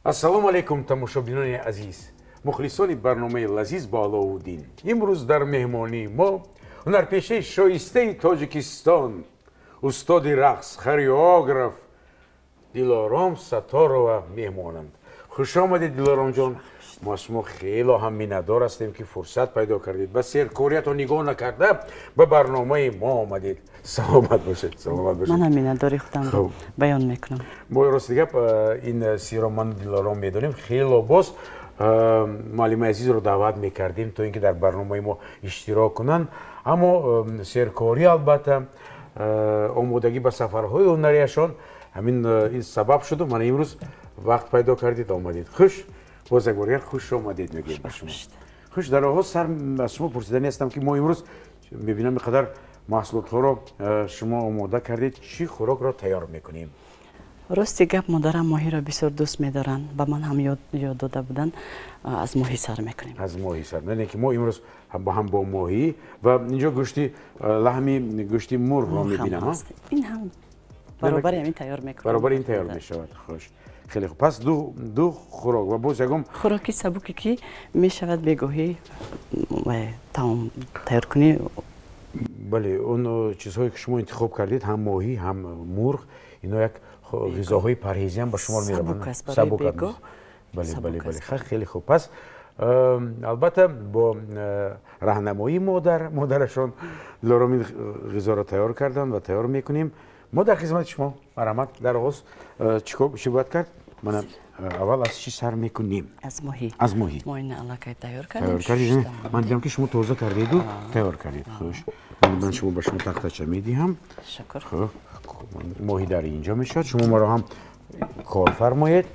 ассалому алайкум тамошобинони азиз, мухлисони барномаи лазиз ба Аловуддин. имрӯз дар меҳмонии мо ҳунарпешаи шоистаи Тоҷикистон, устоди рақс, хореограф Дилором Саторова меҳмонанд. хуш омадед Дилоромҷон. мо аз шумо хело ҳам миннатдор ҳастем ки фурсат пайдо кардед, ба серкориятон нигоҳ накарда ба барномаи мо омадед. саломат бошед. Саломат бошед. манам миннатдори худамро баён мекунам. мо рости гап ин сирро ман Дилором медонем. хело боз муаллимаи азизро даъват мекардем то ин ки дар барномаи мо иштирок кунанд, аммо серкорӣ албатта омодагӣ ба сафарҳои ҳунарияшон ҳамин ин сабаб шуду мана имрӯз вақт пайдо кардед омадед. хуш боз як бор хуш омадед мегӯем ба шумо. хуш дар оғоз сар аз шумо пурсидани ҳастам ки мо имрӯз мебинам инқадар маҳсулотҳоро шумо омода кардед, чӣ хӯрокро тайёр мекунем? рости гап модарам моҳиро бисёр дӯст медоранд, ба ман ҳам ёд дода буданд, аз моҳӣ сар мекунем. аз моҳӣ сар не ки мо имрӯз ҳам бо моҳӣ ва инҷо гӯшти лаҳми гӯшти мурғро мебинам. ин ҳам баробари ҳамин тайёр мекунем. баробари ин тайёр мешавад. хуш, хеле хуб. пас ду хӯрок ва боз ягом хӯроки сабуке ки мешавад бегоҳӣ таом тайёр кунӣ. бале он чизҳое ки шумо интихоб кардед, ҳам моҳӣ ҳам мурғ, ино як ғизоҳои парҳезиам ба шумор мераванд. Сабук аст бале бале бале хеле хуб. пас албатта бо раҳнамоии модарашон Дилором ин ғизоро тайёр карданд ва тайёр мекунем. мо дар хизмати шумо. марҳамат. дар оғоз чӣ бояд кард? мана аввал аз чӣ сар мекунем? аз моҳӣ. аз моҳӣ. мо ин аллакай тайёр тайёр кардем. ман дидам ки шумо тоза кардеду тайёр кардед. хуш, ман шумо ба шумо тахтача медиҳам. шукр. хуб, моҳӣ дар инҷо мешавад. шумо маро ҳам кор фармоед,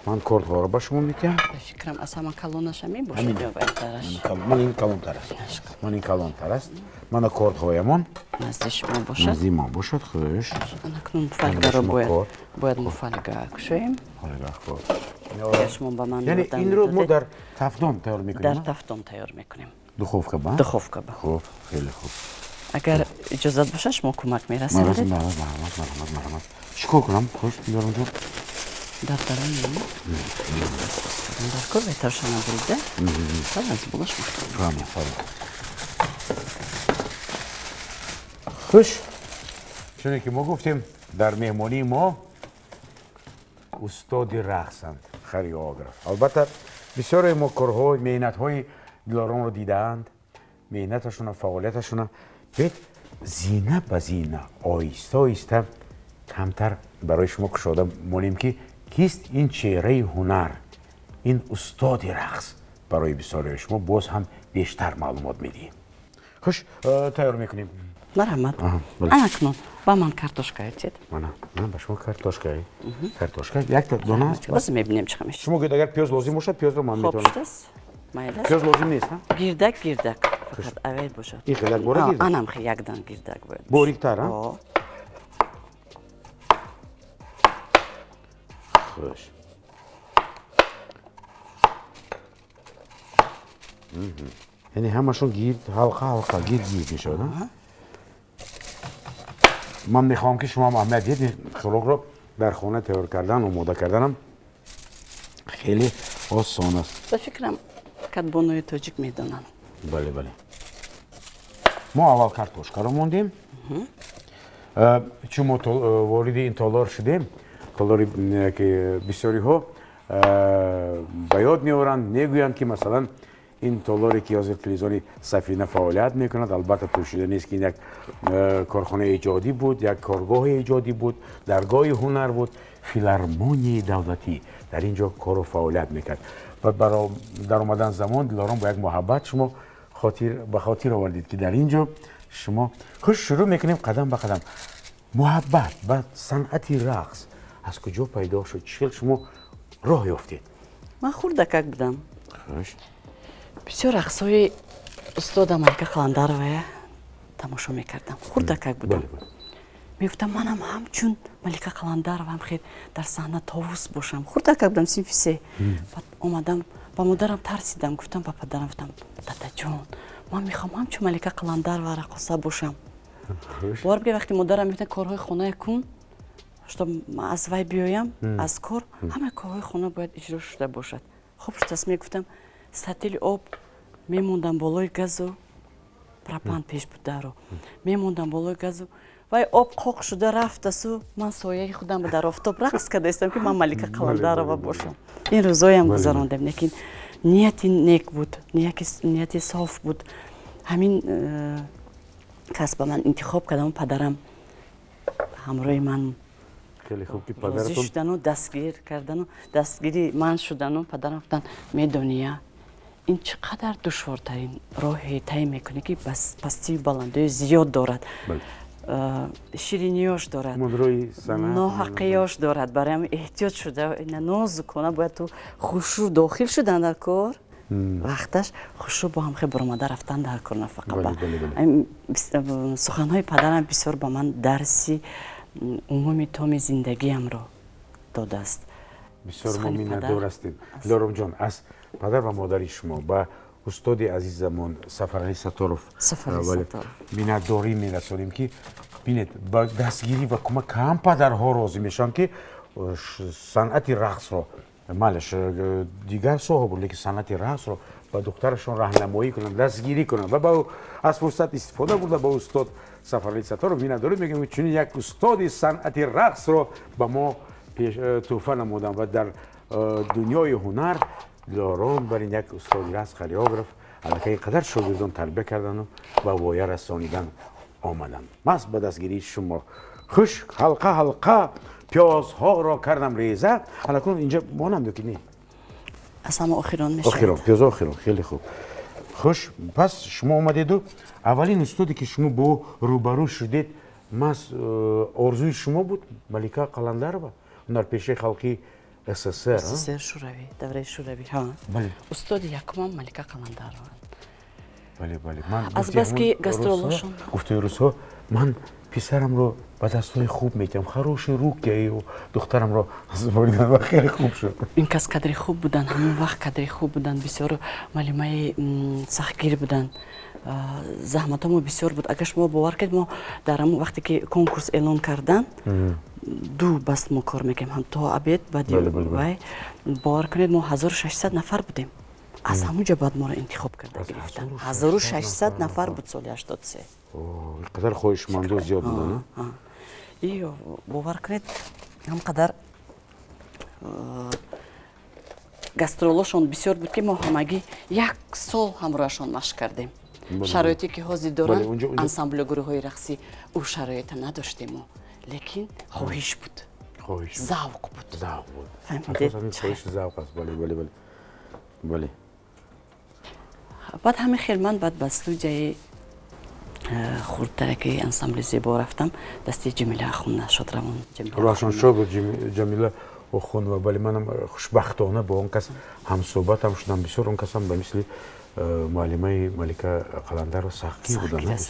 ман кортҳоро ба шумо медиҳам. фикрам аз ҳама калонаша мебошад ё баҳтараш? ман ин калонтар аст. ман ин калонтар аст. мана кортҳоямон назди шумо бошад. назди ман бошад. хуш, акнун муфалгаро бояд муфалга кушоем. агар шумо ба ман яъне инро мо дар тафдон тайёр мекунем. дар тафдон тайёр мекунем. духовка ба? духовка ба. хуб, хеле хуб. агар иҷозат бошад шумо кӯмак мерасонед. марҳамат. чӣ кор кунам? хуш, Дилоромҷон. дар дарони дар кор беҳтаршона бурида аз булаш хуш, чуне ки мо гуфтем дар меҳмонии мо устоди рақсанд, хореограф. албатта бисёре мо корҳои меҳнатҳои Дилоромро дидаанд, меҳнаташона, фаъолияташона. бед зина ба зина, оҳиста оҳиста камтар барои шумо кушода монем ки кист ин чеҳраи ҳунар, ин устоди рақс. барои бисёреи шумо боз ҳам бештар маълумот медиҳем. хуш, тайёр мекунем. марҳамат. акнун ба ман картошка ертед. ман ба шумо картошка. картошка як дона. боз мебинем чӣ мешавад. шумо гӯед агар пиёз лозим бошад, пиёзро ман метавонам. пиёз лозим нест? гирдак фақат авед бошад. ин хеле бора гирдак. анам якдан гирдак бояд. бориктар? хуш. яъне ҳамашон гирд ҳалқа гирд мешавад. ман мехоҳам ки шумо ҳам аҳамият диҳед хӯрокро дар хона тайёр кардан, омода карданам хеле осон аст. ба фикрам кадбонои тоҷик медонанд. бале бале. мо аввал картошкаро мондем. чун мо вориди ин толор шудем, толори ки бисёриҳо ба ёд меоранд, мегӯянд ки масалан ин толоре ки ҳозир телевизиони Сафина фаъолият мекунад, албатта пӯшида нест ки ин як корхонаи эҷодӣ буд, як коргоҳи эҷодӣ буд, даргоҳи ҳунар буд, филармонияи давлатӣ дар ин ҷо кору фаъолият мекард. ва дар омадан замон Дилором бо як муҳаббат шумо ба хотир овардед ки дар ин ҷо шумо хуш шурӯъ мекунем қадам ба қадам. муҳаббат ба санъати рақс аз куҷо пайдо шуд? чӣ хел шумо роҳ ёфтед? ман хурдакак будам. хуш. бисёр рақсҳои устода Малика Қаландарова тамошо мекардам. хурдакак будам. мегуфтам манам ҳамчун Малика Қаландарова ҳамхел дар саҳна товус бошам. хурдакак будам, синфи се. баъд омадам ба модарам тарсидам, гуфтам ба падарам, гуфтам дадаҷон ман мехоҳам ҳамчун Малика Қаландарова рақоса бошам. бор бига вақти модарам мегуфтам корҳои хонаи кун, чтоб аз вай биёям аз кор ҳама корҳои хона бояд иҷро шуда бошад. хуб шудааст мегуфтам сатили об мемондам болои газу пропан пеш буд даро мемондам болои газу вай об қоқ шуда рафтасу ман сояи худам дар офтоб рақс кардаистам ки ман Малика Қаландарова бошам. ин рӯзоям гузарондем лекин нияти нек буд нияти соф буд. ҳамин кас ба ман интихоб кардану падарам ҳамроҳи ман розӣ шудану дастгир кардану дастгири ман шудану падарам гуфтанд медония ин чӣ қадар душвортарин роҳе тай мекунӣ ки пастию баландии зиёд дорад шириниёш дорад ноҳақиёш дорад барои ҳамин эҳтиёт шуда нозукона бояд ту хушу дохил шудан дар кор вақташ хушу бо ҳам хел баромада рафтан дар кор нафақат суханҳои падарам бисёр ба ман дарси умуми томи зиндагиамро додааст. бисёр мо миннатдор ҳастем. Дилором ҷон, аз падар ва модари шумо ба устоди азизамон Сафаралӣ Сатторов миннатдорӣ мерасонем ки бинед ба дастгирӣ ва кӯмак ҳам падарҳо розӣ мешаванд ки санъати рақсро малеш дигар соҳа буд лекин санъати рақсро ба духтарашон раҳнамоӣ кунанд дастгирӣ кунанд ва аз фурсат истифода бурда ба устод Сафаралӣ Сатторов миннатдорӣ мегӯем чунин як устоди санъати рақсро ба мо тӯҳфа намуданд ва дар дунёи ҳунар дилором бар ин як устоди рақс хореограф аллакай ин қадар шогирдон тарбия кардану ба воя расонидан омаданд. мас ба дастгирии шумо хуш ҳалқа ҳалқа пиёзҳоро кардам реза аллакун инҷа монам ки не аз ҳама охирон мешавад. охирон пиёза охирон хеле хуб. хуш пас шумо омадеду аввалин устоде ки шумо бо рӯбарӯ шудед мас орзуи шумо буд Малика Қаландарова ҳунарпешаи халқи СССР шӯравӣ давраи шӯравӣ устоди якумам Малика Қаландарова. ман аз бас ки гастролошон гуфтаи рӯзҳо ман писарамро ба дастҳои хуб метиҳам хороши рукияи духтарамро зборидан ва хеле хуб шуд. ин кас кадри хуб буданд ҳамон вақт кадри хуб буданд бисёр малимаи сахтгир буданд заҳматамо бисёр буд. агар шумо бовар кунед мо дар ҳамон вақте ки конкурс эълон кардан ду бас мо кор мекардем ҳам то абед баъди вай бовар кунед мо 1600 нафар будем. аз ҳамунҷа баъд моро интихоб карда гирифтан 1600 нафар буд соли 83. ин қадар хоҳишмандо зиёд буданд. и бовар кунед ҳам қадар гастролошон бисёр буд ки мо ҳамагӣ як сол ҳамроҳашон машқ кардем. шароите ки ҳозир доранд ансамбли гурӯҳҳои рақсӣ ӯ шароита надоштем мо лекин хоҳиш буд завқ буд. баъд ҳамин хел ман баъд ба студияи хурдтараки ансамбли зебо рафтам дасти ҷамила ахунна шодравон рӯҳашон шод ҷамила охунова. бале манам хушбахтона бо он кас ҳамсӯҳбатам шудам. бисёр он касам ба мисли муаллимаи Малика Қаландарова сахтгир буданд.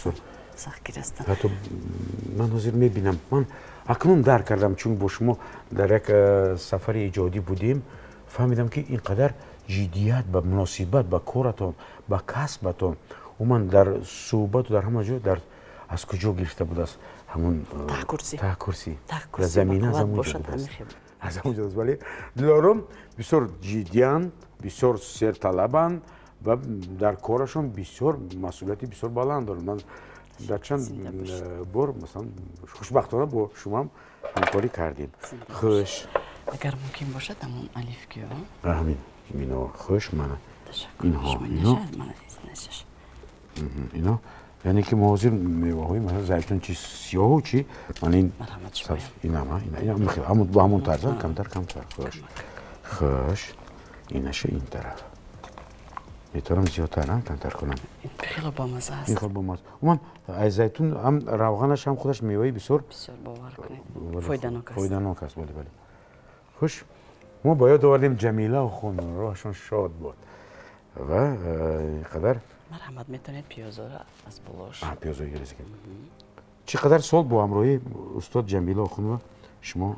сахтгир ҳастанд. ҳатто ман ҳозир мебинам ман акнун дарк кардам чун бо шумо дар як сафари иҷодӣ будем фаҳмидам ки ин қадар ҷиддият ба муносибат ба коратон ба касбатон умуман дар суҳбату дар ҳама ҷо дар аз куҷо гирифта будааст ҳамун таҳкурсӣ дар замина аз ҳамунҷо будааст. вале дилором бисёр ҷиддиянд бисёр серталабанд ва дар корашон бисёр масъулияти бисёр баланд доранд. ман дар чанд бор масалан хушбахтона бо шумоам ҳамкорӣ кардем. хуш агар мумкин бошад ҳамон алифкиё ҳамин ино хуш мана ино яъне ки мо ҳозир меваҳои масалан зайтунчи сиёҳу чӣ мана ин ба ҳамон тарза камтар хуш инаша ин тараф метавонам зиёдтар камтар кунам. хеле бомаза ҳаст. умуман аз зайтун ҳам равғанаш ҳам худаш меваи бисёр бовар кунед фоиданок аст. бале хуш мо ба ёд овардем ҷамила охун роҳашон шод буд ва қадар марҳамат метавонед пиёзаро аз болош пиёзаи гиреза чӣ қадар сол бо ҳамроҳии устод ҷамила охунова шумо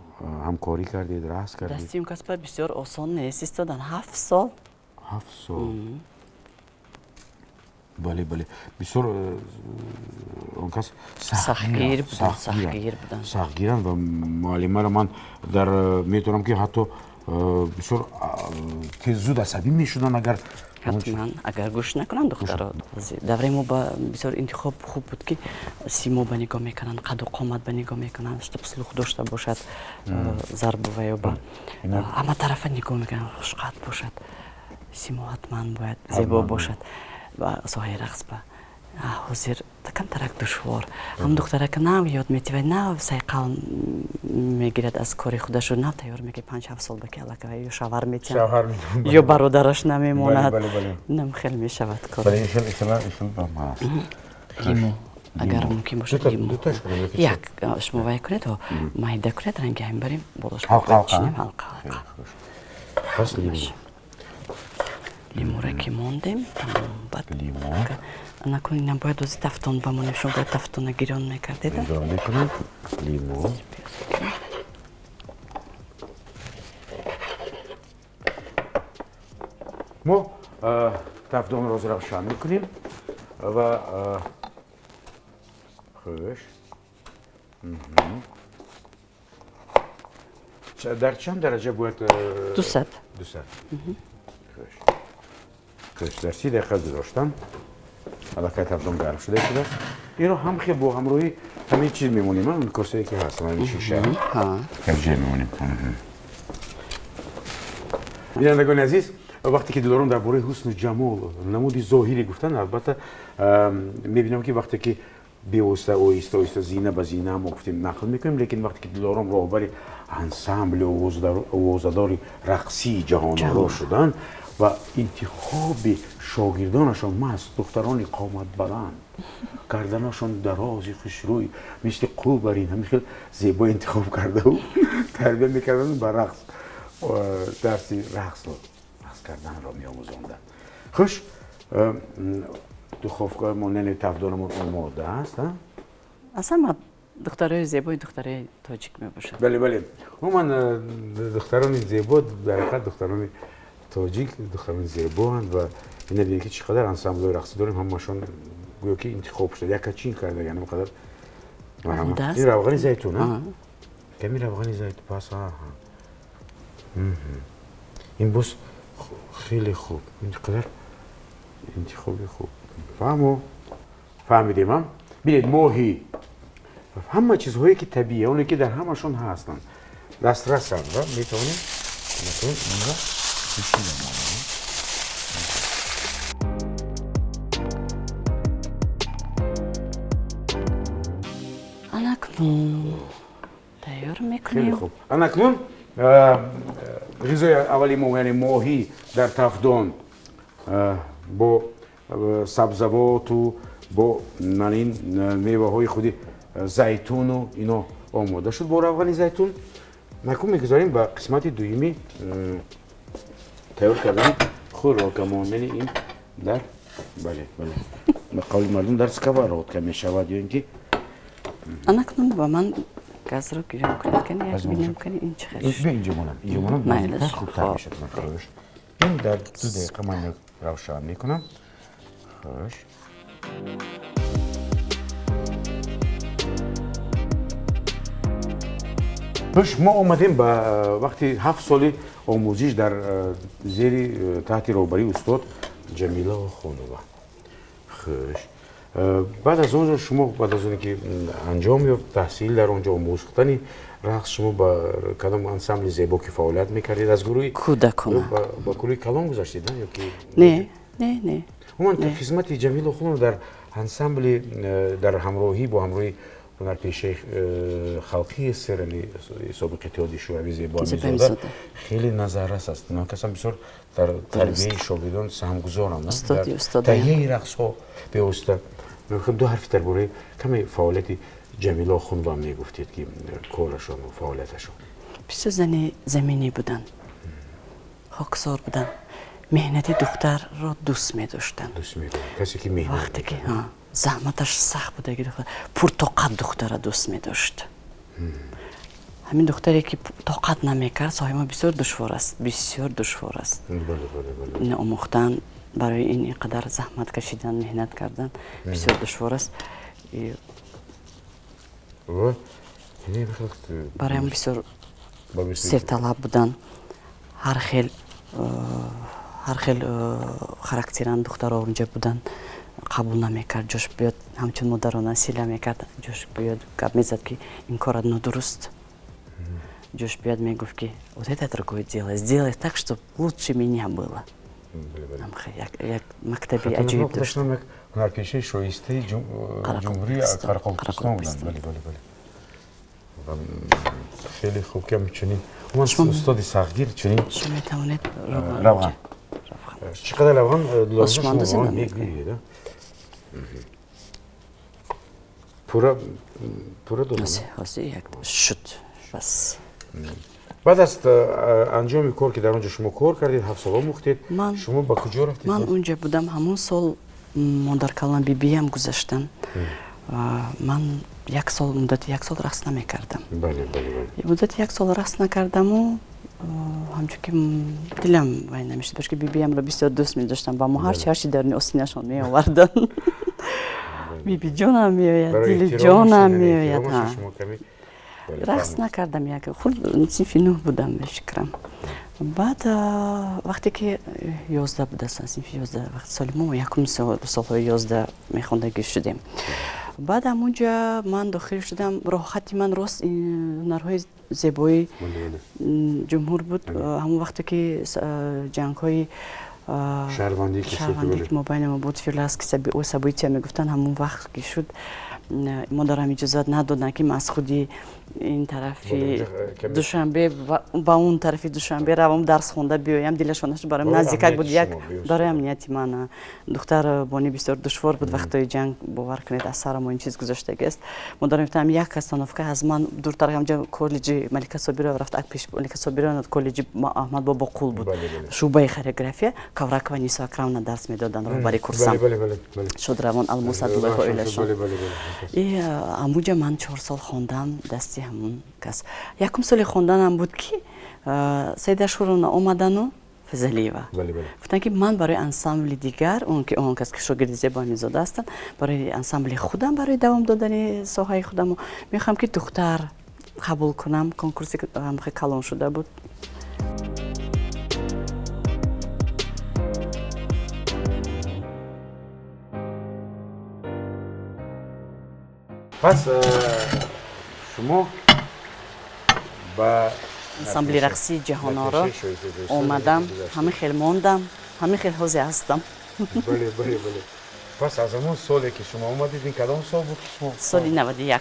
ҳамкорӣ кардед рақс кардед? дасти он касба бисёр осон нест истодан 7 сол. 7 сол. бале бале бисёр он кас сахгир буданд сахгиранд ва муаллимаро ман дар метавонам ки ҳатто бисёр тез зуд асабӣ мешуданд агар ҳатман агар гӯш накунанд духтаро давраи мо ба бисёр интихоб хуб буд ки симо ба нигоҳ мекунанд қадду қомат ба нигоҳ мекунанд чтоб слух дошта бошад зарбу ва ё ба ҳама тарафа нигоҳ мекунанд хушқад бошад симо ҳатман бояд зебо бошад ва соҳаи рақс ба ҳозир камтарак душвор ҳам духтарака нав ёд метивад нав сайқал мегирад аз кори худашу нав тайёр мекунад 5-7 сол баки аллакава ё шавҳар метиҳад ё бародараш намемонад нам хел мешавад кор лимо агар мумкин бошад лимо як шумо вай кунед майда кунед ранги ҳамин барим болош чинем ҳалқа лиморе ки мондем тамом бад накунед набояд ози тафтон бамонем шумо бояд тафтона гирён мекардеда лимо мо тафтонро ҳозир равшан мекунем ва хуш дар чанд дараҷа бояд 200 хуш дар 30 дақиқа гузоштам аллакай тафтон гарм шуда шудааст инро ҳам хел бо ҳамроҳи ҳамин чиз мемонем он косае ки ҳаст ҳамин шиша ҷа мемонем бинандагони азиз вақте ки дилорум дар бораи ҳусну ҷамол намуди зоҳире гуфтанд албатта мебинам ки вақте ки бевосита оҳиста оҳиста зина ба зина мо гуфтем нақл мекунем лекин вақте ки дилорум роҳбари ансамбли овозадори рақсии ҷаҳоноро шуданд ва интихоби шогирдонашон маст духтарони қоматбаланд гарданашон дарози хушрӯй мисли қӯбарин ҳамин хел зебо интихоб кардау тарбия мекарданд ба рақс дарси рақс карданро меомӯзонданд хуш духовкамо нане тафдонамон омода аст аслан ма духтарои зебои духтарои тоҷик мебошад бале бале умуман духтарони зебо дар ҳақиқат духтарони тоҷик духтарони зебоанд ва ина бинед ки чӣ қадар ансамблҳои рақсӣ дорем ҳамаашон гӯё ки интихоб шуда якачин кардаgan ин қадар ин равғани зайтун ками равғани зайтун пас ин боз хеле хуб ин қадар интихоби хуб фаҳмидем бинед моҳӣ ҳама чизҳое ки табиӣ оне ки дар ҳамашон ҳастанд дастрасанд ва метавонем инро анакнун тайёр мекунем хуб анакнун ғизои аввали мо яъне моҳӣ дар тафдон бо сабзавоту бо манин меваҳои худи зайтуну ино омода шуд бо равғани зайтун накун мегузорем ба қисмати дуюми тайёр кардани хӯрока монани ин дар бале бале ба қавли мардум дар сковородка мешавад ё ин ки анакнун ба ман газро гирён кунед кани як бинам кани ин чӣ хел инҷо монам назиктар хубтар мешад хуш ин дар 2 дақиқа ман равшан мекунам хуш хуш мо омадем ба вақти 7 соли омӯзиш дар зери таҳти роҳбарии устод ҷамила охунова хуш баъд аз онҷо шумо баъд аз оне ки анҷом ёфт таҳсил дар онҷо омӯхтани рақс шумо ба кадом ансамбли зебо ки фаъолият мекардед аз гурӯҳи кӯдакона ба гурӯҳи калон гузаштед ё ки не умуман хизмати ҷамила охунова дар ансамбли дар ҳамроҳӣ бо ҳамроҳи ҳунарпешаи халқии серали собиқи иттиҳоди шӯравии зебо амизода хеле назаррас аст касан бисёр дар тарбияи шогирдон саҳмгузоранд таҳияи рақсҳо бевосита ду ҳарфи дар бораи каме фаъолияти ҷамила охунова мегуфтед ки корашон фаъолияташон бисёр зани заминӣ буданд хоксор буданд меҳнати духтарро дӯст медоштанд касе ки меҳнат вақте ки заҳматаш сахт будаги духтар пуртоқат духтара дӯст медошт ҳамин духтаре ки тоқат намекард соҳаи мо бисёр душвор аст ин омӯхтан برای این اینقدر زحمت کشیدن مهنت کردن بسیار دشوار است برایم بسیار سرطلب بودن هر خیل خاراکتران دخترها اونجا بودن قبول نمیکرد جوش بیاد همچون مادرانه سیله میکرد جوش بیاد گپ میزد که این کار نادرست جوش بیاد میگفت که вот это другое дело сделай так чтобы лучше меня было یک مکتبی عجیب داشت هنرپیشه شایسته جمهوری قرقاقستان بودن بله بله بله خیلی خوب که میتونین اون استاد سختگیر چنین شما میتوانید روغن چقدر روغن لازم شما میگویید پورا درست هستی یک شد بس بعد از انجام کار که در اونجا شما کار کردید 7 سال مختید شما با کجا رفتید؟ من اونجا بودم همون سال مادر کلان بیبیم گذاشتن من مدت یک سال رقص نمیکردم بله بله بله مدت یک سال رقص نکردم و همچون که دلم وای نمیشد باشه که بیبیم رو بسیار دوست می داشتم و ما هرچی در آستینشان می آوردن بیبی جانم میآید دل جانم میآید رقص نکردم یک خود صنف 9 بودم بشکرم بعد وقتی که 11 بود صنف 11 وقت سال ما یکم سال 11 میخوندگی شدیم بعد همونجا من داخل شدم راحتی من راست هنرهای زیبایی جمهور بود همون وقتی که جنگ های شهروندی که ما بین ما بود فیلس که او سبویتی میگفتن همون وقت که شد مادرم اجازت ندادن که من از خودی این طرفی دوشنبه با اون طرفی دوشنبه روم درس خونده بیایم دلشانش برایم نزدیک بود یک برای امنیتی من دختر بانی بسیار دشوار بود وقتی جنگ باور کنید از سرم این چیز گذاشته است مادرم گفتم یک استانوفکه از من دورتر همجا کالج ملکه صابره رفت اک پیش ملکه صابره کالج احمد بابا قول بود شعبه خرگرافی کاورک و نیسا اکرام درس میدادن رو برای کورسم شد روان الموسد الله ایلشون اموجا من 4 سال خوندم دستی همون کس یکم سال خوندنم بود که سید شورون اومدن و فضلیوا گفتن که من برای انسامبل دیگر اون کس که شاگرد زبانی زاده هستن برای انسامبل خودم برای دوام دادن ساحه خودم میخوام که دختر قبول کنم کنکورسی هم کلان شده بود پس شما با انسامبل رقصی جهان آرا اومدم همه خیلی موندم همه خیلی حاضر هستم بله بله بله پس از همون سالی که شما اومدید این کدام سال بود شما؟ سالی 91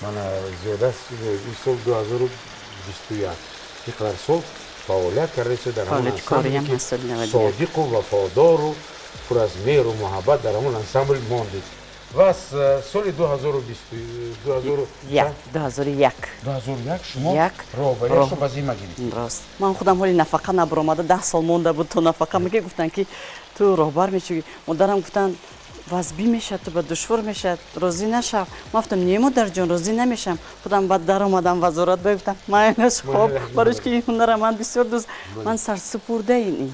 من زیاده است این سال 2021 اینقدر سال فعالیت کرده در همون انسامبل که صادق و وفادار و پر از مهر و محبت در همون انسامبل ماندید و از سال 2001 شما راهبریش رو بازی گرفتید راست من خودم حالی نفقه نبرآمده 10 سال مونده بود تو نفقه میگه گفتن که تو راهبر میشی مادرم گفتن واسبی میشه تو با دشوار میشه راضی نشو من گفتم نه مادر جان راضی نمیشم خودم بعد در اومدم وزارت گفتم منش خوب برایش که این هنر من بسیار دوست من سرسپرده این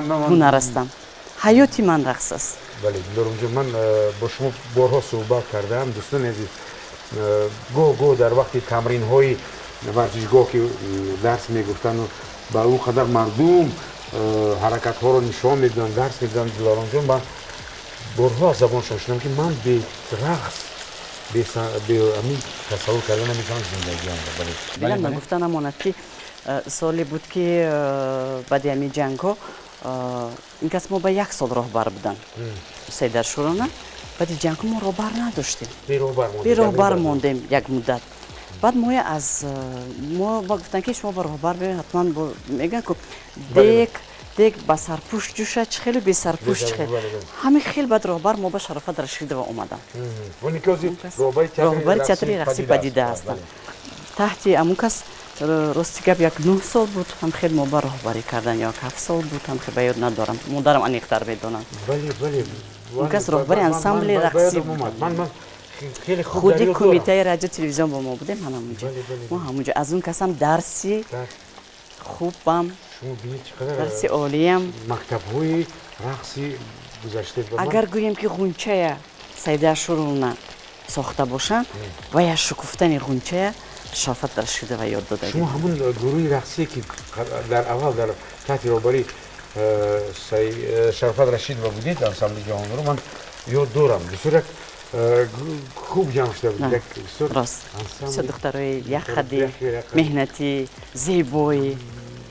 هنر هستم حیاتی من رقص است بله درونجا من با شما بارها صحبت کردم دوستان عزیز گاه در وقتی تمرین های ورزشگاه که درس میگفتن و با اون قدر مردم حرکت ها رو نشان میدن درس میدن دلارام جان من بارها از زبانشان شدم که من به رقص به همین تصور کردن نمیتونم زندگی هم گفتن امانت که سالی بود که بعد همین جنگ ها این کس ما با 1 سال راهبر بودن سیدر شورانه بعد جنگ ما راهبر نداشتیم بی راهبر موندیم یک مدت بعد ما گفتن که شما با راهبر برید حتما میگن که دیگ با سرپوش جوشه خیلی بی سرپوش خیلی همین خیلی بعد راهبر ما با شرافت رشید و اومدم راهبر تئاتر رقصی پدیده هستن تحت امون کس راستی گپ یک 9 سال بود هم خیلی ما راهبری کردن یا 7 سال بود هم خیلی به یاد ندارم مادرم انیقتر میدونن بله اون کس راهبری انسامبل رقصی بود من خیلی خوب خودی کمیته رادیو تلویزیون با ما بودیم ما همونجا از اون کس هم درسی خوبم شما بینید چقدر درس عالیم مکتب‌های رقصی گذاشته با من. اگر گویم که غنچه سیده شروعنا ساخته باشن و یا شکفتن غنچه شرافت رشیده و یاد داده شما همون گروه رقصی که در اول در تحت رهبری شرافت رشید و بودید انسامبل جهان رو من یاد دارم بسیار خوب جمع شده بود راست بسیار دخترای یخدی مهنتی زیبایی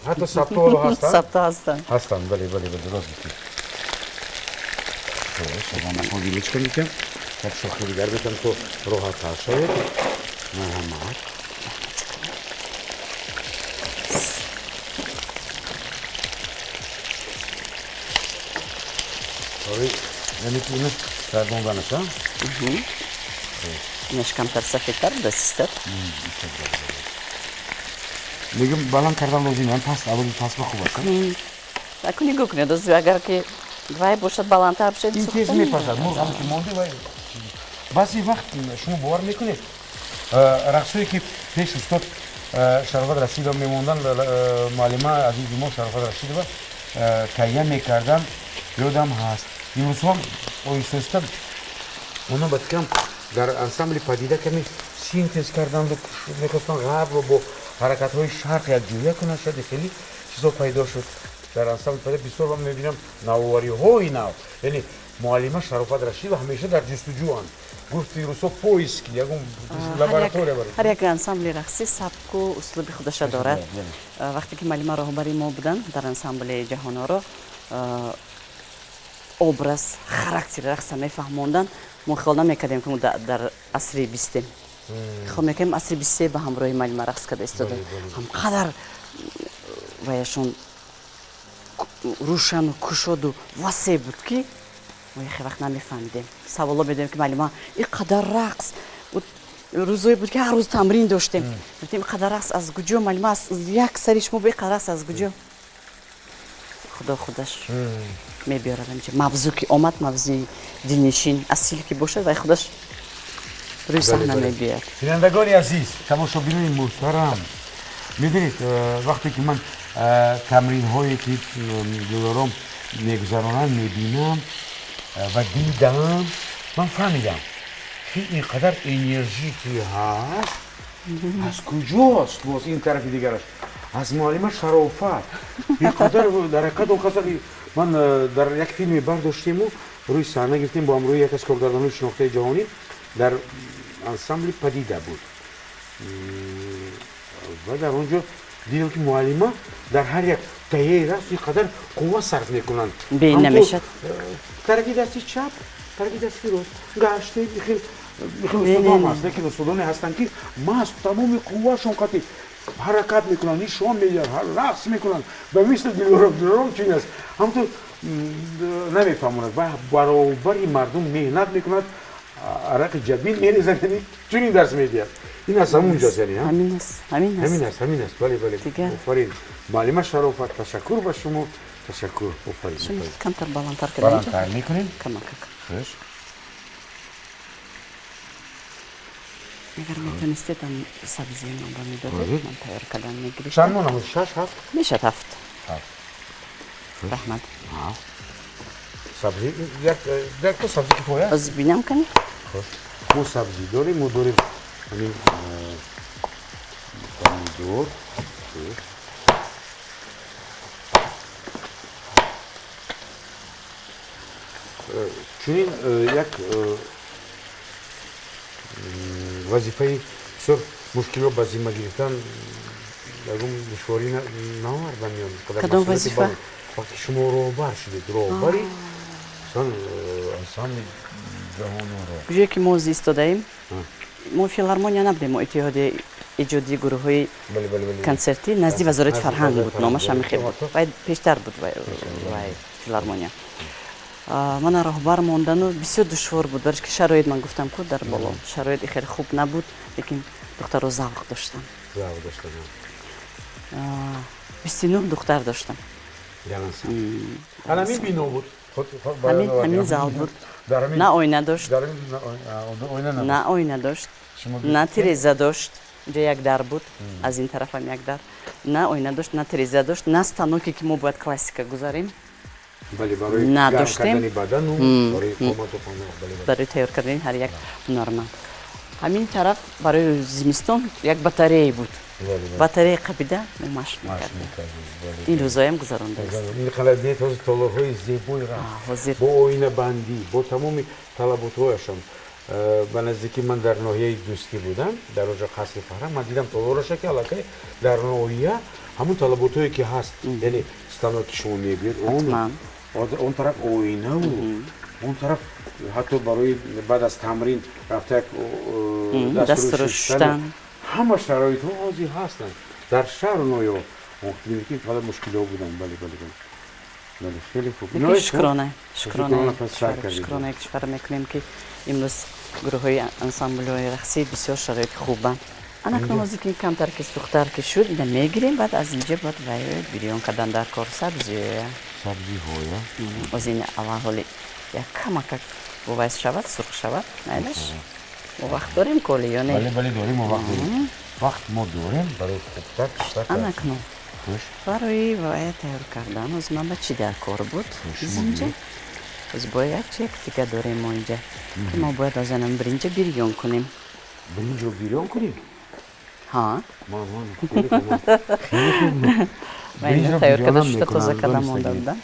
حتی سبتا هستن؟ سبتا هستن بله درست میگی شما نخون ویلیچ کنید که یک شوخی دیگر بتم تو راحت تر شاید مرحمت یعنی که اینو کردون دانش ها؟ اینش کمتر سفیدتر بوده سیستر میگم بلند کردن لازم من پس اول پس خوب است так не гукне да اگر که دوای باشد بلندتر بشه این چیز میپسد مو هم که مونده و بعضی وقت شما باور میکنید رقصایی که پیش استاد شرافت رشید میموندن معلمه عزیز ما شرافت رشید و تهیه میکردن یادم هست امروز هم استاد اونا بتکم در انسامبل پدیده کمی سینتز کردن و میخواستن غرب رو با حرکت های شرق یک جویه کنن شاید خیلی چیزا پیدا شد در انسامبل پدیده بسیار من میبینم نوآوری های نو یعنی معلمه شرافت رشید و همیشه در جستجو ان گفت روسو پویسک یگون لابراتوری برای هر یک انسامبل رقصی سبک و اسلوب خودش دارد وقتی که معلمه راهبری ما بودن در انسامبل جهان رو образ характер рақса мефаҳмонданд мо хиёл намекардем ки мо дар асри 20 хиёл мекардем асри 23 ба ҳамроҳи маълима рақс карда истода ҳамқадар ваяшон рӯшану кушоду васеъ буд ки мо яхе вақт намефаҳмидем саволо медодем ки маълима ин қадар рақс рӯзое буд ки ҳар рӯз тамрин доштем гуфтем ин қадар рақс аз куҷо маълима як сари шумо бо ин қадар рақс аз куҷо худо худаш мебиёрадам мавзӯъ ки омад мавзӯи дилнишин асили ки бошад вай худаш рӯи саҳна мебиёяд бинандагони азиз тамошобинони муҳтарам мебинед вақте ки ман тамринҳое ки дилором мегузаронанд мебинам ва дидам ман фаҳмидам ки ин қадар энержӣ ки ҳаст аз куҷост боз ин тарафи дигараш аз муаллима шарофат ин қадар дар ҳақиқат он қадар ман дар як филме бардоштему рӯи саҳна гирифтем бо ҳамроҳи яке аз коргардонҳои шинохтаи ҷаҳонӣ дар ансамбли падида буд ва дар он ҷо дидам ки муаллима дар ҳар як таҳияи рақс ин қадар қувва сарф мекунанд беин намешад тарафи дасти чап тарафи дасти рост гаште устодон аст лекин устодоне ҳастанд ки маст тамоми қуввашон қатӣ ҳаракат мекунанд нишон медиҳанд рақс мекунанд ба мисли дилором чин аст ҳамтур намефаҳмонад ва баробари мардум меҳнат мекунад арақ ҷабин мерезад яъни чунин дарс медиҳад ин аз ҳамун ҷост яъни ҳамин аст бале офарин муаллима шарофат ташаккур ба шумо ташаккур офарин камтар баландтар мекунем اگر میتونستید هم سبزی من با میدادید من تیار کردن میگریستم چند ماه نمود؟ 6 7 میشد 7 رحمت سبزی یک تو سبزی کفایه از بینم کنی ما سبزی داریم ما داریم همین پامیدور چونین یک вазифаи бисёр мушкилро ба зимма гирифтан ягон душворӣ навардан кадом вазифа вақте шумо роҳбар шудед роҳбари ансамбли ҷаҳонро ҷое ки мо истодаем мо филармония набудем мо иттиҳоди иҷодии гурӯҳҳои консертӣ назди вазорати фарҳанг буд номаш ҳамин хел буд вай пештар буд вай филармония мана роҳбар мондану бисёр душвор буд барои ки шароит ман гуфтам ку дар боло шароити хеле хуб набуд лекин духтарҳо завқ доштанд 29 духтар доштам ҳамин бино буд ҳамин зал буд на ойна дошт на ойна дошт на тиреза дошт اونجا یک در بود از این طرف هم یک در نه آینه داشت نه تریزه داشت نه ستانوکی که ما باید کلاسیکا گذاریم ولی برای نداشتیم. گرم کردن بدن و برای قامت و پانه برای تیار کردن هر یک نورمال همین طرف برای زمستان یک باتری بود باتری قبیده ما مشق میکردیم این روزایی هم گذرانده است این خلدیه تازه تالارهای زیبایی رفت با آینه بندی با تمام طلباتهایشان به نزدیکی من در ناحیه دوستی بودم در اونجا قصر فرهنگ من دیدم تالارش که علاقه در ناحیه همون طلباتهایی که هست یعنی ستانوکی شما میبید اون طرف آینه و اون طرف حتی برای بعد از تمرین رفته دست رو شستن همه شرایط ها حاضر هستند در شهر نویا مختلفی که فقط مشکل ها بودن بله خیلی خوب شکرانه کشور میکنیم که امروز گروه های انسامبل های رقصی بسیار شرایط خوبن انا از که کمتر که سوختر که شد اینا میگیریم بعد از اینجا باید بیریون کردن در کار سبزی های از این اول یک کمک بویس شود سرخ شود نیدش و وقت داریم کلی یا نه بله داریم و وقت داریم وقت ما داریم برای خوبتر انا کنم برای تیار کردن از من به چی در کار بود از اینجا از باید یک دیگه داریم ما اینجا که ما باید از اینم برینجا بیریون کنیم برینج رو بیریون کنیم؟ ها برینج رو تیار کرده شده تازه کده مونده بودم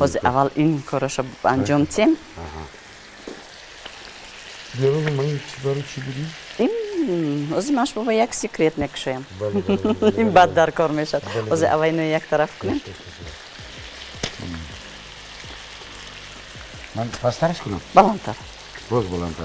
از اول این کارش انجام تیم دیروز من چی برای چی بودیم؟ این از ماش بابا یک سیکریت نکشیم این بعد در کار میشد از اول اینو یک طرف کنیم من پسترش کنم؟ بلندتر باز بلندتر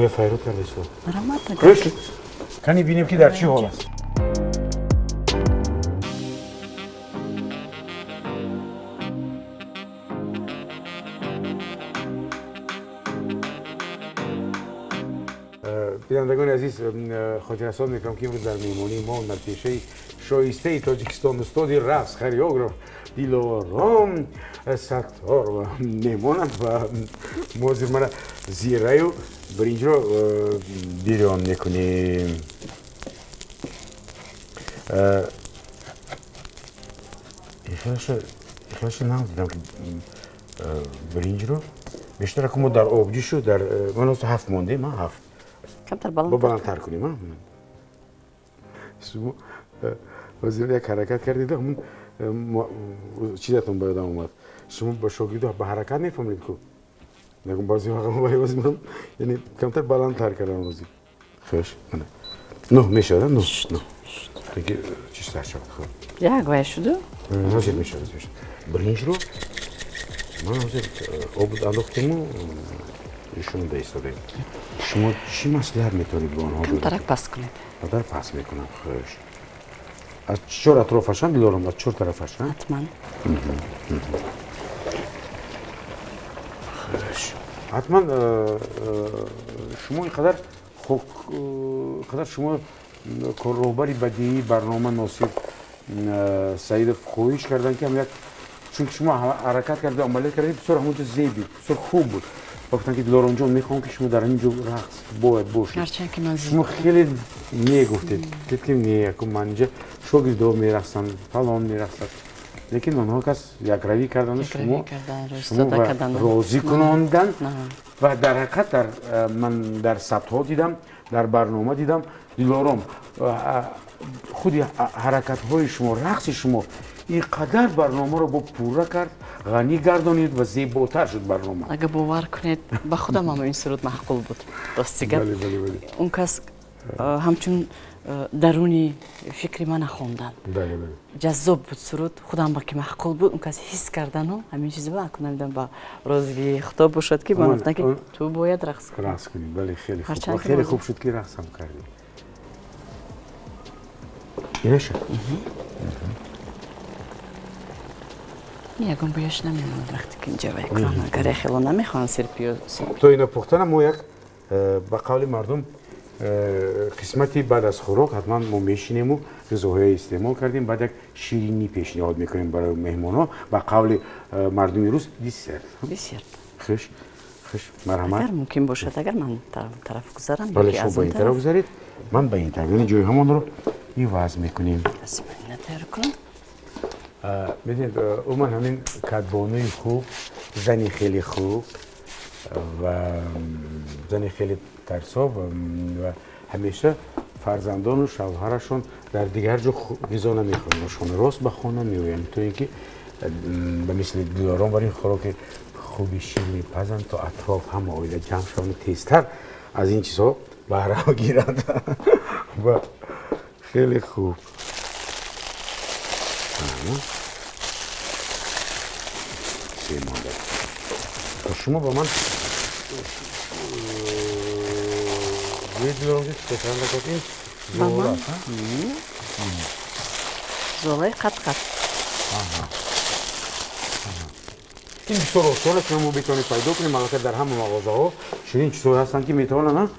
موی فیروت کرده شو مرامت خوش کنی بینیم که در چی حال است بینندگان عزیز خاطررسان میکنم که امروز در میمونی ما در پیشه شایسته تاجیکستان استاد رقص خریوگراف دیلارام ستار میمونند و موضوع من زیره و برنج رو بیریون میکنیم اخلاش نمیدیدم که برنج رو بیشتر که ما در آبجی شو در من از 7 مونده من 7 کمتر با بلندتر کنیم شما وزیر یک حرکت کردید همون چیزتون باید اومد شما با شاگرد به حرکت نفهمید که نگم بازی واقعا میرم یعنی کمتر بلندتر کردم بازی خوش نه میشه نه دیگه چیز تر شد خب یک وای شده میشه برنج رو من آب انداختیم و ایشون ایستاده شما چی مصلحت میتونید با آنها کمتر پس کنید کمتر پس میکنم خوش از چهار اطرافشان دیلارم از چهار طرفشان حتما حتما شما اینقدر شما کارروبری بدیهی برنامه ناصر سعید خویش کردن که هم یک چون شما حرکت کرده عملیات کردید بسیار همونجا زیبی بسیار خوب بود وقتی که دیلارم جان میخوام که شما در اینجا رقص باید باشید هرچند که من شما خیلی میگفتید که نه که من اینجا شاگردا میرقصن فلان میرقصن لیکن آنها کس یک روی کردن شما راضی کناندن و در حقیقت من در ثبت ها دیدم در برنامه دیدم دیلارم خودی حرکت های شما رقص شما اینقدر برنامه رو با پوره کرد غنی گردانید و زیباتر شد برنامه. اگه باور کنید به خودم هم این سرود معقول بود راستی گپ بله بله بله. اون کس همچون درونی فکری من خوندن بله بله. جذاب بود سرود خودم با که معقول بود اون کس حس کردن و همین چیزی با کنم با روزی خطاب باشد که من گفتم که تو باید رقص کنی. رقص کنی. بله خیلی خوب. هرچند خیلی خوب شد که رقص هم کردی. اینشه. یکم بیاش نمیموند وقتی که اینجا و اکران اگر خیلی نمیخوان سرپیو تو اینا پختن ما یک به قول مردم قسمتی بعد از خوراک حتما ما میشینیم و غذاهای استعمال کردیم بعد یک شیرینی پیشنهاد میکنیم برای مهمانا به قول مردم روز دیسر بسیار خوش مرحمت اگر ممکن باشد اگر من طرف گذارم بله یکی شما از با اون این طرف گذارید من با این طرف یعنی جای همون رو این وضع میکنیم از من تیار کنم ببینید اومن همین کدبانوی خوب زنی خیلی خوب و زنی خیلی ترسا و همیشه فرزندان و شوهرشون در دیگر جا غذا نمیخورن شون راست به خونه میوین تو اینکه به مثل دیاران برای خوراک خوبی شیرینی پزن تا اطراف هم آیده جمع شون تیزتر از این چیزها بهره گیرند و خیلی خوب شما با من ویدیو تکرار نکنید زولا زولای قط قط این سوال که ما بتونیم پیدا کنیم البته در همه مغازه ها شیرین چیزهایی هستن که میتونن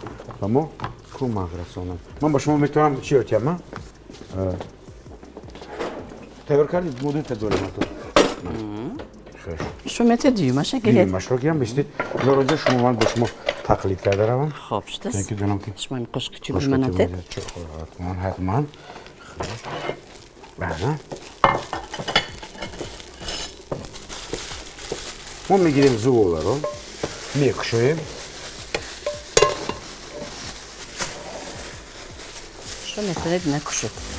و ما کمک رسانن من با شما میتونم چی بتیم تیار کردید مدت داریم تو شو متر دیومش گیرید مشروعی هم بستید لورنجا شما من با شما تقلید کرده روم خوب شده است که دونم که شما این قشق چی بی مناطق حتما بله ما میگیریم زولا رو میکشویم شو میتونید نکشید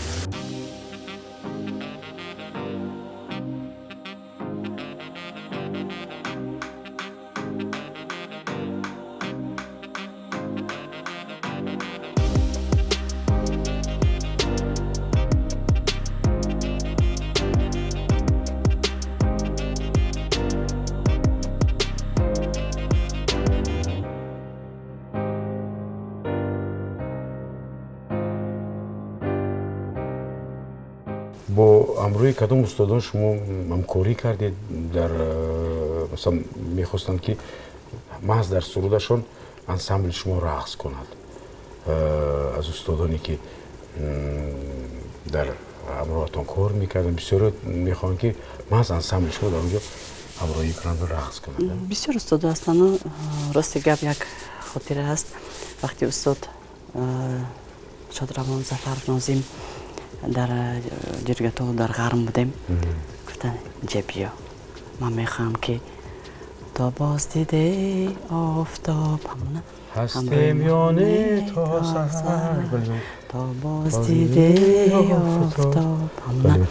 با امروی کدوم استادان شما همکاری کردید در مثلا میخواستند که محض در سرودشون انسامبل شما رقص کند از استادانی که در امروهاتون کار میکردن بسیار میخوان که محض انسامبل شما در اونجا امروی کنند و رقص کنند بسیار استاد هستن و راستی گپ یک خاطره هست وقتی استاد شادروان ظفر ناظم در جرگتو در غرم بودیم گفتن اینجا بیا من میخوام که تا باز دیده آفتاب همونه هسته میانه تا سحر تا باز دیده آفتاب همونه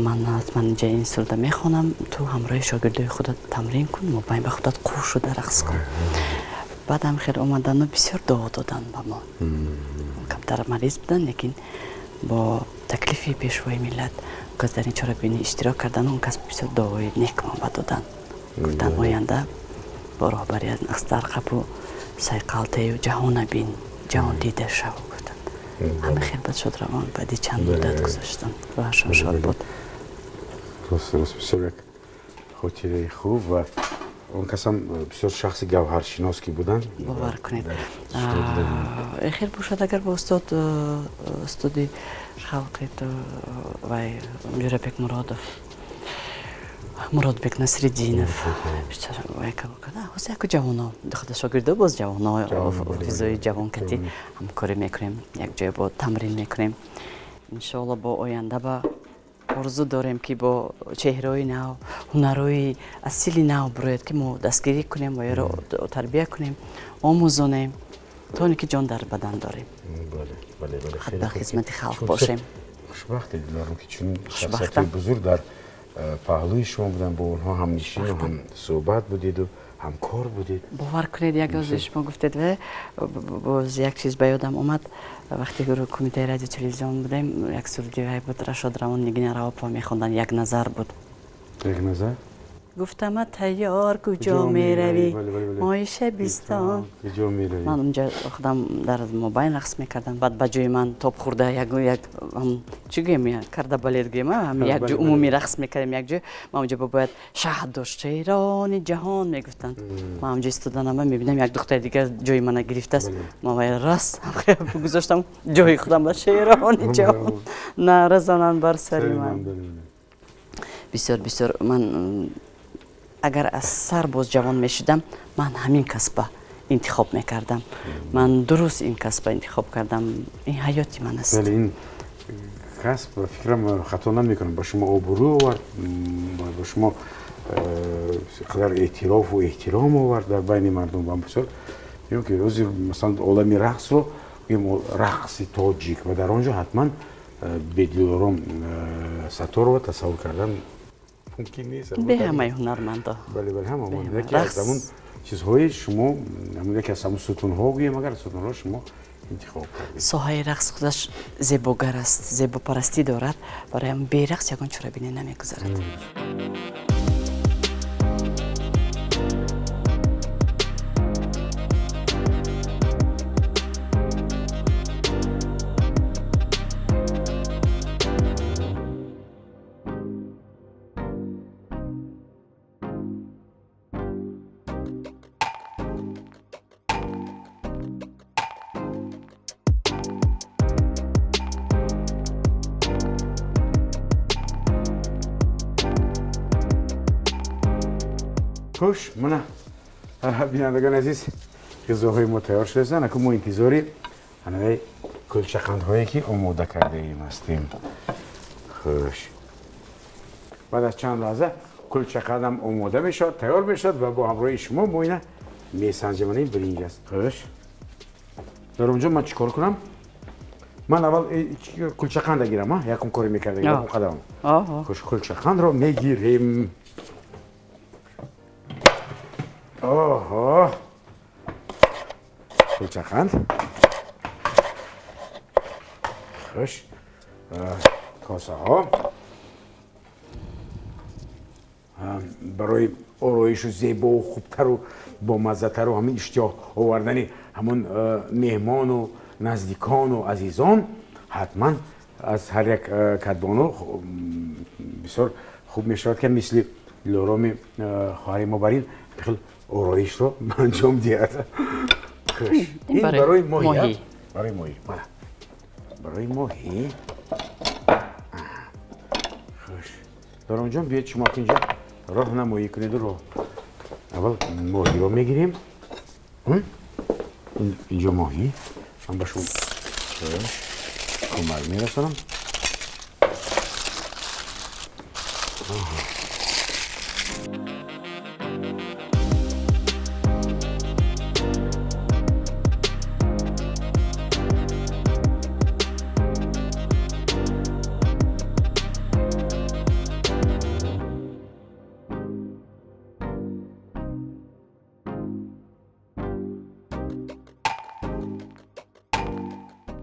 من حتما اینجا این سرده میخونم تو همراه شاگردای خودت تمرین کن مبین به خودت قور شده رقص کن بعد هم خیلی اومدن و بسیار دعا دادن با ما کمتر مریض بودن لیکن با تکلیفی پیشوای ملت که در این چاره بینی اشتراک کردن اون کس بسیار دعای نیک ما دادن گفتن آینده با رهبری از استرقب و سیقالته و جهان بین جهان دیده شو گفتن همه خیلی بد شد روان بعدی چند مدت گذاشتن روحشان شاد بود درست بسیار یک خاطره خوب و اون کس هم بسیار شخص گوهرشناس که بودن باور کنید خیلی باشد اگر با استادی خلقیت و جوربک مراد بک نصرالدینов بیشتر وایکل کنه حسی اکو جوانو دخته شاگرده باز جوانو فیزای جوان کتی همکاری میکنیم یک جای با تمرین میکنیم انشالله با آینده با آرزو داریم که با چهره‌های نو هنرهای اصیلی نو باید که ما دستگیری کنیم و یا را تربیت کنیم آموزونیم تا اینکه جان در بدن داریم بله خدمت خدمت خلق باشیم خوشبختی دارم که چون شخصیت بزرگ در پهلوی شما بودن با اونها هم نشین و هم صحبت بودید و هم کار بودید باور کنید یک روز شما گفتید و باز یک چیز به یادم اومد وقتی که رو کمیته رادیو تلویزیون بودیم یک سرودی بود رشاد روان نگین راپا میخوندن یک نظر بود یک نظر گفتم تیار کجا میروی مای شبستان کجا میروی من اونجا خودم در موبایل رقص میکردم بعد به جای من توپ خورده یک چی گیم کرده بالید گیم هم یک جو عمومی رقص میکردیم یک جو ما اونجا باید شهد و شیران جهان میگفتن ما اونجا استودانم میبینم یک دختر دیگه جای من گرفته است ما باید راست گذاشتم جای خودم به شیران جهان نعره زنن بر سر من بسیار من اگر از سر باز جوان می شدم من همین کسب انتخاب می کردم من درست این کسب انتخاب کردم این حیاتی من است ولی این کسب فکرم خطا نمی کنم با شما آبرو آورد با شما قدر اعتراف و احترام آورد در بین مردم و بسیار میگم که روزی مثلا عالمی رقص رو بگیم رقص تاجیک و در آنجا حتما به دلارام ستار رو تصور کردن ممکن نیست به همه هنرمندا بله همه یکی از همون چیزهای شما همون یکی از همون ستون‌ها بگیم اگر ستون‌ها شما انتخاب کردید ساحه رقص خودش زیباگر است زیبا پرستی دارد برای هم بی رقص یکان چرا بینی نمیگذارد خوش منه بینندگان عزیز غذاهای ما تیار شده است اکنون ما انتظاری همه کلچه‌قندهایی که آماده کرده ایم هستیم خوش بعد از چند لحظه کلچه‌قندم آماده میشد تیار میشد و با همراه شما ما اینه میسنجیم این برنج است خوش در اونجا من چیکار کنم من اول کلچه‌قند گیرم یکم کاری میکرده یکم قدم خوش کلچه‌قند رو میگیریم کلچه‌قند خوش کاسه ها برای آرایش و زیبا و خوبتر و با مزه‌تر و همین اشتیاق آوردن همون مهمان و نزدیکان و عزیزان حتما از هر یک کدبانو بسیار خوب میشود که مثل دلارام خواهر ما برین بخیل آرایش رو انجام دید این برای ماهی برای ماهی برای ماهی خوش دلارام جان بیاید شما که اینجا راهنمایی کنید رو اول ماهی رو میگیریم اینجا ماهی من به شما کمر میرسانم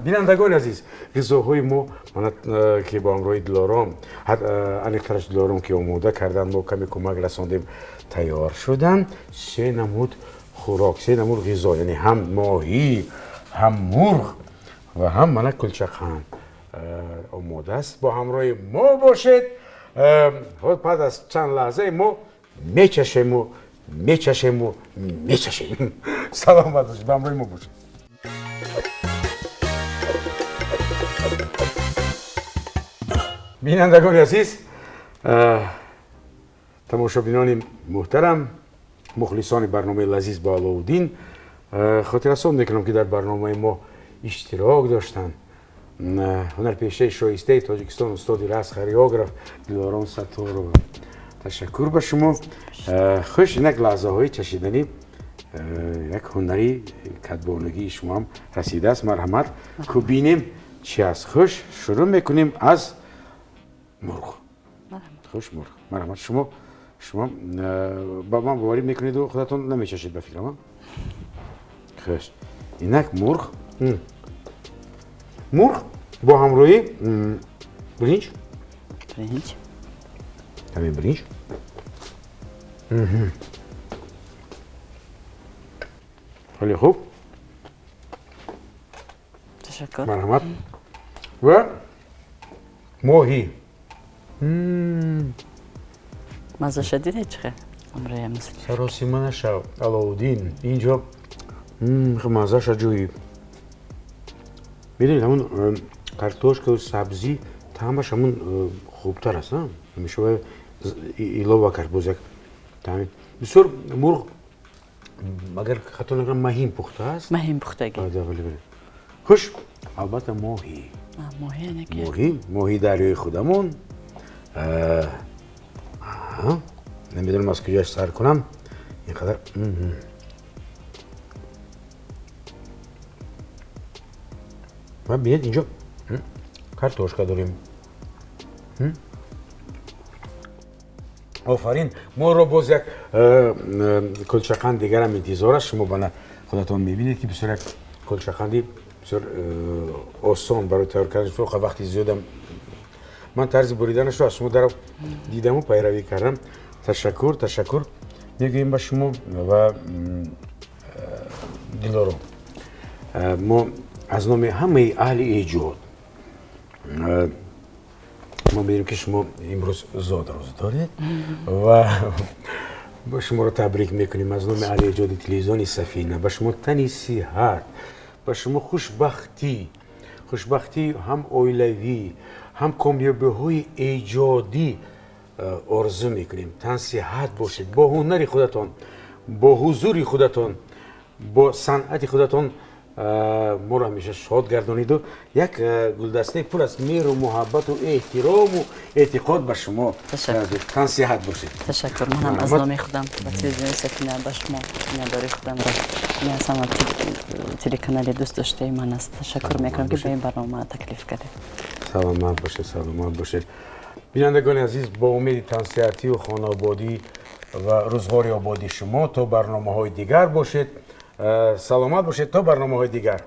بینندگان عزیز غذاهای ما که با همراه دلارام انیکترش دلارام که آماده کردن ما کمی کمک رساندیم تیار شدن 3 نمود خوراک 3 نمود غذا یعنی هم ماهی هم مرغ و هم من کلچه‌قند آماده است با همراه ما باشید بعد از چند لحظه ما میچشیم و سلامت باشید با همراه ما باشید بینندگان عزیز تماشابینان محترم مخلصان برنامه لذیذ با علاءالدین خاطررسان میکنم که در برنامه ما اشتراک داشتن هنرپیشه شایسته تاجیکستان استاد رقص کوریوگراف دلارام ستار تشکر به شما خوش یک لحظه های چشیدنی یک هنری کدبانگی شما هم رسیده است مرحمت که بینیم چی است خوش شروع میکنیم از مرغ خوش مرغ مرحمت شما با من باوری میکنید و خودتون نمیچشید به فکرم ها خوش اینک مرغ مرغ با همراهی برنج برنج کمی برنج خیلی خوب تشکر مرحمت و ماهی مزه شدیده چخه امروی مثل سراسیمه نشو علاودین اینجا مزه شجویی میدونید همون کارتوشک و سبزی طعمش همون خوبتر است نه میشه ایلوه کرد بازک طعمی بسیار مرغ اگر خطا نکنم ماهیم پخته است مهم پختگی بله خوش البته ماهی ماهی نکه ماهی دریای خودمون نمیدونم از کجاش سر کنم اینقدر و بینید اینجا کارتوشکا داریم آفرین ما رو باز یک کلچقند دیگر هم انتظار است شما بنا خودتان میبینید که بسیار یک کلچقندی بسیار آسان برای تیار کردن فوق وقتی زیادم من طرز بریدنش رو از شما در دیدم و پیروی کردم تشکر میگوییم به شما و دلارم ما از نام همه اهل ایجاد ما می‌بینیم که شما امروز زاد روز دارید و با شما رو تبریک میکنیم از نام اهل ایجاد تلویزیون سفینه به شما تنی صحت به شما خوشبختی هم اویلوی هم کامیابی‌های ایجادی آرزو میکنیم تن صحت باشید با هنر خودتان با حضور خودتان با صنعت خودتان ما رو همیشه شاد گردانید و یک گلدسته پر از مهر و محبت و احترام و اعتقاد به شما تن صحت باشید تشکر من هم از نام خودم و تلویزیون سفینه به شما میاداری خودم را من از همه تلکانال دوست داشته من است تشکر میکنم که به این برنامه تکلیف کرده سلامت باشید بینندگان عزیز با امید تن صحتی و خانه آبادی و روزگار آبادی شما تا برنامه های دیگر باشید سلامت باشید تا برنامه های دیگر